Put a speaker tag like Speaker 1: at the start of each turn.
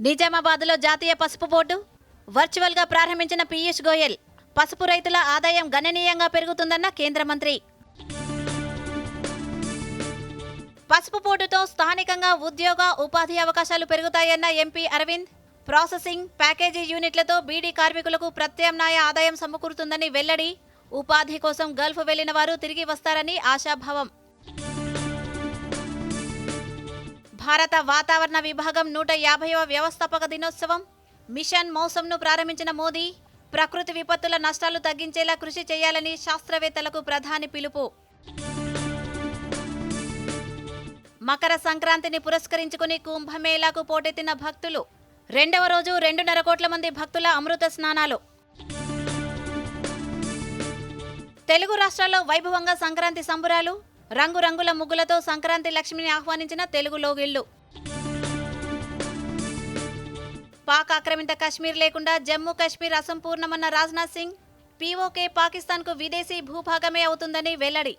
Speaker 1: నిజామాబాద్లో జాతీయ పసుపు బోర్డు వర్చువల్గా ప్రారంభించిన పీయూష్ గోయల్. పసుపు రైతుల ఆదాయం గణనీయంగా పెరుగుతుందన్న కేంద్ర మంత్రి. పసుపు బోర్డుతో స్థానికంగా ఉద్యోగ ఉపాధి అవకాశాలు పెరుగుతాయన్న ఎంపీ అరవింద్. ప్రాసెసింగ్, ప్యాకేజీ యూనిట్లతో బీడీ కార్మికులకు ప్రత్యామ్నాయ ఆదాయం సమకూరుతుందని వెల్లడి. ఉపాధి కోసం గల్ఫ్ వెళ్లిన వారు తిరిగి వస్తారని ఆశాభావం. భారత వాతావరణ విభాగం 150వ వ్యవస్థాపక దినోత్సవం. మిషన్ మౌసంను ప్రారంభించిన మోదీ. ప్రకృతి విపత్తుల నష్టాలు తగ్గించేలా కృషి చేయాలని శాస్త్రవేత్తలకు ప్రధాని పిలుపు. మకర సంక్రాంతిని పురస్కరించుకుని కుంభమేళాకు పోటెత్తిన భక్తులు. రెండవ రోజు 2.5 కోట్ల మంది భక్తుల అమృత స్నానాలు. తెలుగు రాష్ట్రాల్లో వైభవంగా సంక్రాంతి సంబురాలు. రంగురంగుల ముగ్గులతో సంక్రాంతి లక్ష్మిని ఆహ్వానించిన తెలుగు లోగిళ్లు. పాక్ ఆక్రమిత కశ్మీర్ లేకుండా జమ్మూ కశ్మీర్ అసంపూర్ణమన్న రాజ్నాథ్ సింగ్. పీఓకే పాకిస్తాన్కు విదేశీ భూభాగమే అవుతుందని వెల్లడి.